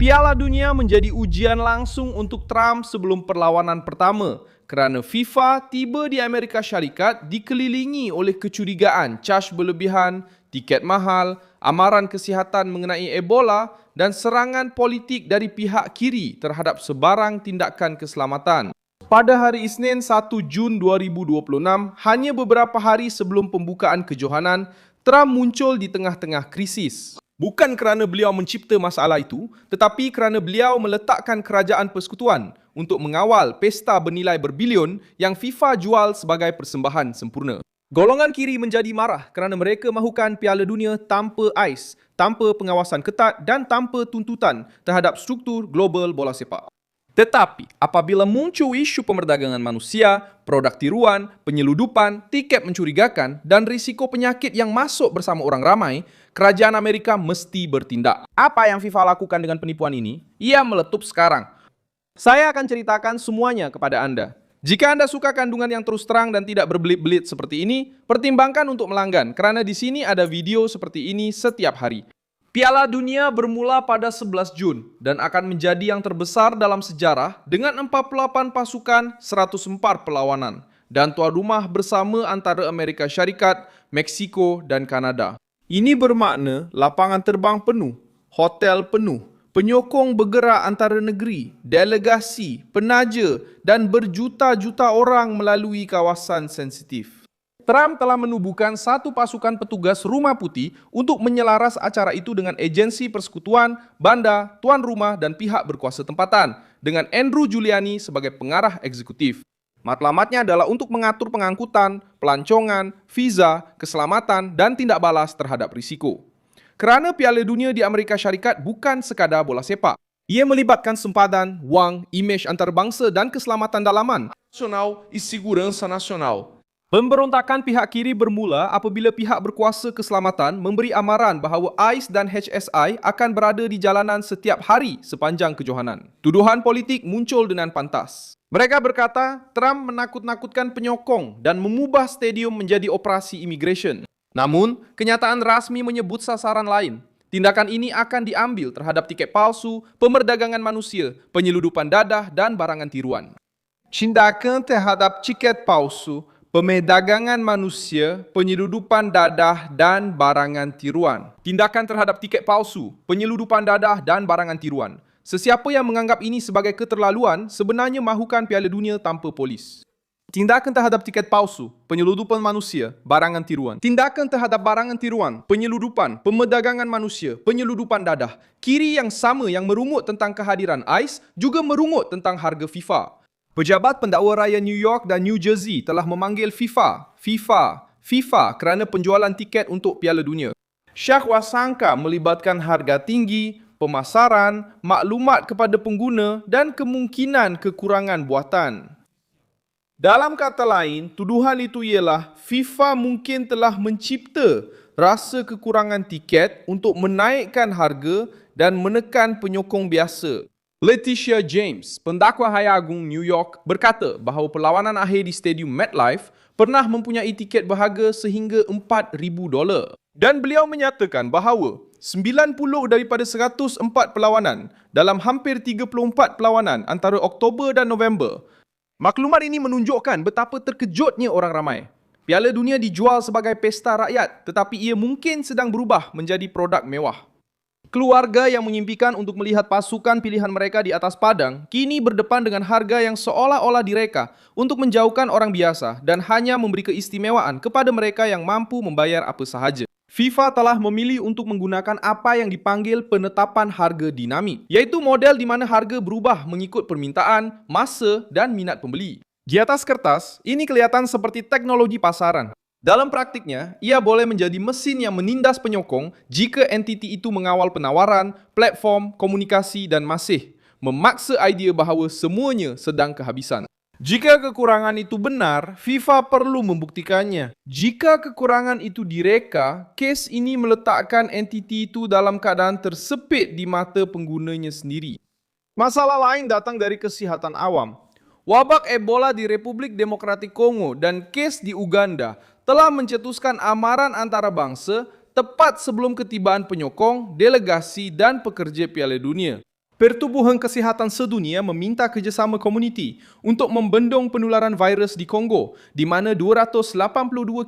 Piala Dunia menjadi ujian langsung untuk Trump sebelum perlawanan pertama kerana FIFA tiba di Amerika Syarikat dikelilingi oleh kecurigaan caj berlebihan, tiket mahal, amaran kesihatan mengenai Ebola dan serangan politik dari pihak kiri terhadap sebarang tindakan keselamatan. Pada hari Isnin 1 Jun 2026, hanya beberapa hari sebelum pembukaan kejohanan, Trump muncul di tengah-tengah krisis. Bukan kerana beliau mencipta masalah itu, tetapi kerana beliau meletakkan kerajaan persekutuan untuk mengawal pesta bernilai berbilion yang FIFA jual sebagai persembahan sempurna. Golongan kiri menjadi marah kerana mereka mahukan Piala Dunia tanpa ais, tanpa pengawasan ketat dan tanpa tuntutan terhadap struktur global bola sepak. Tetapi, apabila muncul isu pemerdagangan manusia, produk tiruan, penyeludupan, tiket mencurigakan dan risiko penyakit yang masuk bersama orang ramai, kerajaan Amerika mesti bertindak. Apa yang FIFA lakukan dengan penipuan ini? Ia meletup sekarang. Saya akan ceritakan semuanya kepada anda. Jika anda suka kandungan yang terus terang dan tidak berbelit-belit seperti ini, pertimbangkan untuk melanggan kerana di sini ada video seperti ini setiap hari. Piala Dunia bermula pada 11 Jun dan akan menjadi yang terbesar dalam sejarah dengan 48 pasukan, 104 perlawanan dan tuan rumah bersama antara Amerika Syarikat, Meksiko dan Kanada. Ini bermakna lapangan terbang penuh, hotel penuh, penyokong bergerak antara negeri, delegasi, penaja dan berjuta-juta orang melalui kawasan sensitif. Trump telah menubuhkan satu pasukan petugas Rumah Putih untuk menyelaras acara itu dengan agensi persekutuan, banda, tuan rumah dan pihak berkuasa tempatan dengan Andrew Giuliani sebagai pengarah eksekutif. Matlamatnya adalah untuk mengatur pengangkutan, pelancongan, visa, keselamatan dan tindak balas terhadap risiko. Kerana Piala Dunia di Amerika Syarikat bukan sekadar bola sepak. Ia melibatkan sempadan, wang, imej antarabangsa dan keselamatan dalaman nasional e segurança nasional. Pemberontakan pihak kiri bermula apabila pihak berkuasa keselamatan memberi amaran bahawa ICE dan HSI akan berada di jalanan setiap hari sepanjang kejohanan. Tuduhan politik muncul dengan pantas. Mereka berkata Trump menakut-nakutkan penyokong dan mengubah stadium menjadi operasi imigresen. Namun, kenyataan rasmi menyebut sasaran lain. Tindakan ini akan diambil terhadap tiket palsu, pemerdagangan manusia, penyeludupan dadah dan barangan tiruan. Tindakan terhadap tiket palsu, pemerdagangan manusia, penyeludupan dadah dan barangan tiruan. Tindakan terhadap tiket palsu, penyeludupan dadah dan barangan tiruan. Sesiapa yang menganggap ini sebagai keterlaluan sebenarnya mahukan Piala Dunia tanpa polis. Tindakan terhadap tiket palsu, penyeludupan manusia, barangan tiruan. Tindakan terhadap barangan tiruan, penyeludupan, pemerdagangan manusia, penyeludupan dadah. Kiri yang sama yang merungut tentang kehadiran ICE juga merungut tentang harga FIFA. Pejabat pendakwa raya New York dan New Jersey telah memanggil FIFA kerana penjualan tiket untuk Piala Dunia. Syakwasangka melibatkan harga tinggi, pemasaran, maklumat kepada pengguna dan kemungkinan kekurangan buatan. Dalam kata lain, tuduhan itu ialah FIFA mungkin telah mencipta rasa kekurangan tiket untuk menaikkan harga dan menekan penyokong biasa. Letitia James, pendakwa Haya Agung New York, berkata bahawa perlawanan akhir di Stadium MetLife pernah mempunyai tiket berharga sehingga $4,000. Dan beliau menyatakan bahawa 90 daripada 104 perlawanan dalam hampir 34 perlawanan antara Oktober dan November. Maklumat ini menunjukkan betapa terkejutnya orang ramai. Piala Dunia dijual sebagai pesta rakyat, tetapi ia mungkin sedang berubah menjadi produk mewah. Keluarga yang menyimpikan untuk melihat pasukan pilihan mereka di atas padang kini berdepan dengan harga yang seolah-olah direka untuk menjauhkan orang biasa dan hanya memberi keistimewaan kepada mereka yang mampu membayar apa sahaja. FIFA telah memilih untuk menggunakan apa yang dipanggil penetapan harga dinamik, iaitu model di mana harga berubah mengikut permintaan, masa dan minat pembeli. Di atas kertas, ini kelihatan seperti teknologi pasaran. Dalam praktiknya, ia boleh menjadi mesin yang menindas penyokong jika entiti itu mengawal penawaran, platform, komunikasi dan masih memaksa idea bahawa semuanya sedang kehabisan. Jika kekurangan itu benar, FIFA perlu membuktikannya. Jika kekurangan itu direka, kes ini meletakkan entiti itu dalam keadaan tersepit di mata penggunanya sendiri. Masalah lain datang dari kesihatan awam. Wabak Ebola di Republik Demokratik Kongo dan kes di Uganda telah mencetuskan amaran antarabangsa tepat sebelum ketibaan penyokong, delegasi dan pekerja Piala Dunia. Pertubuhan Kesihatan Sedunia meminta kerjasama komuniti untuk membendung penularan virus di Kongo, di mana 282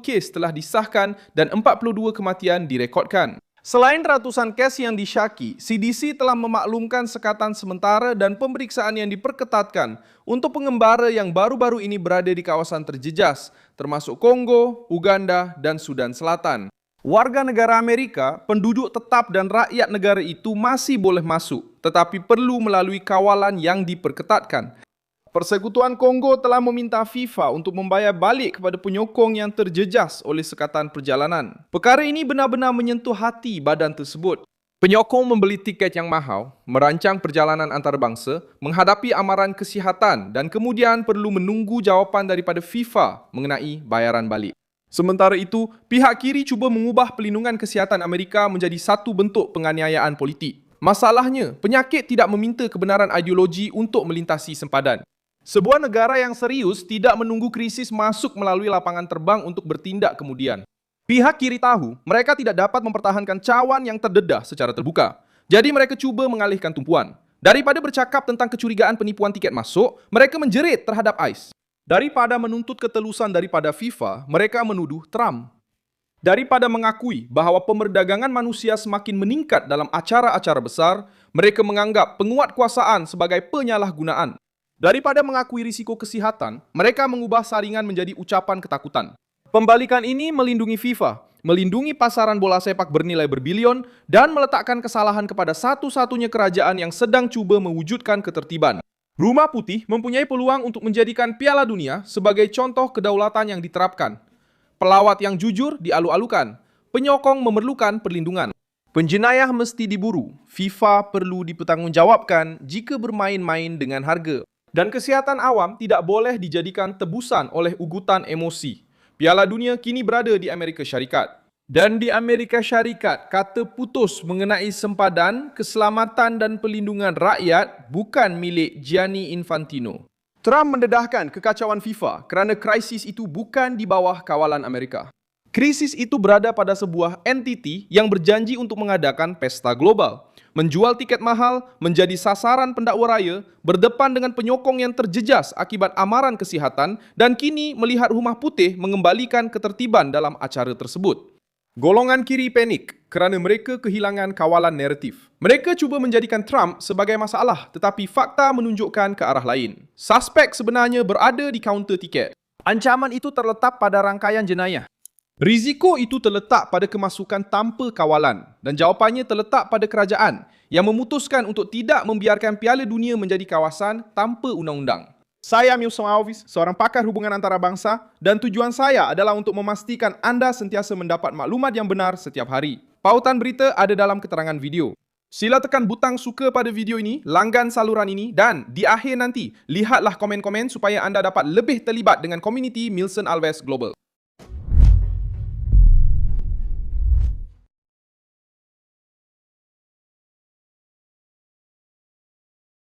kes telah disahkan dan 42 kematian direkodkan. Selain ratusan kes yang disyaki, CDC telah memaklumkan sekatan sementara dan pemeriksaan yang diperketatkan untuk pengembara yang baru-baru ini berada di kawasan terjejas, termasuk Kongo, Uganda, dan Sudan Selatan. Warga negara Amerika, penduduk tetap dan rakyat negara itu masih boleh masuk, tetapi perlu melalui kawalan yang diperketatkan. Persekutuan Kongo telah meminta FIFA untuk membayar balik kepada penyokong yang terjejas oleh sekatan perjalanan. Perkara ini benar-benar menyentuh hati badan tersebut. Penyokong membeli tiket yang mahal, merancang perjalanan antarabangsa, menghadapi amaran kesihatan dan kemudian perlu menunggu jawapan daripada FIFA mengenai bayaran balik. Sementara itu, pihak kiri cuba mengubah pelindungan kesihatan Amerika menjadi satu bentuk penganiayaan politik. Masalahnya, penyakit tidak meminta kebenaran ideologi untuk melintasi sempadan. Sebuah negara yang serius tidak menunggu krisis masuk melalui lapangan terbang untuk bertindak kemudian. Pihak kiri tahu mereka tidak dapat mempertahankan cawan yang terdedah secara terbuka. Jadi mereka cuba mengalihkan tumpuan. Daripada bercakap tentang kecurigaan penipuan tiket masuk, mereka menjerit terhadap ICE. Daripada menuntut ketelusan daripada FIFA, mereka menuduh Trump. Daripada mengakui bahawa pemerdagangan manusia semakin meningkat dalam acara-acara besar, mereka menganggap penguatkuasaan sebagai penyalahgunaan. Daripada mengakui risiko kesihatan, mereka mengubah saringan menjadi ucapan ketakutan. Pembalikan ini melindungi FIFA, melindungi pasaran bola sepak bernilai berbilion, dan meletakkan kesalahan kepada satu-satunya kerajaan yang sedang cuba mewujudkan ketertiban. Rumah Putih mempunyai peluang untuk menjadikan Piala Dunia sebagai contoh kedaulatan yang diterapkan. Pelawat yang jujur dialu-alukan. Penyokong memerlukan perlindungan. Penjenayah mesti diburu. FIFA perlu dipertanggungjawabkan jika bermain-main dengan harga. Dan kesihatan awam tidak boleh dijadikan tebusan oleh ugutan emosi. Piala Dunia kini berada di Amerika Syarikat. Dan di Amerika Syarikat, kata putus mengenai sempadan, keselamatan dan pelindungan rakyat bukan milik Gianni Infantino. Trump mendedahkan kekacauan FIFA kerana krisis itu bukan di bawah kawalan Amerika. Krisis itu berada pada sebuah entiti yang berjanji untuk mengadakan pesta global, menjual tiket mahal, menjadi sasaran pendakwa raya, berdepan dengan penyokong yang terjejas akibat amaran kesihatan dan kini melihat Rumah Putih mengembalikan ketertiban dalam acara tersebut. Golongan kiri panik kerana mereka kehilangan kawalan naratif. Mereka cuba menjadikan Trump sebagai masalah tetapi fakta menunjukkan ke arah lain. Suspek sebenarnya berada di kaunter tiket. Ancaman itu terletak pada rangkaian jenayah. Risiko itu terletak pada kemasukan tanpa kawalan dan jawapannya terletak pada kerajaan yang memutuskan untuk tidak membiarkan Piala Dunia menjadi kawasan tanpa undang-undang. Saya Milson Alves, seorang pakar hubungan antarabangsa dan tujuan saya adalah untuk memastikan anda sentiasa mendapat maklumat yang benar setiap hari. Pautan berita ada dalam keterangan video. Sila tekan butang suka pada video ini, langgan saluran ini dan di akhir nanti, lihatlah komen-komen supaya anda dapat lebih terlibat dengan komuniti Milson Alves Global.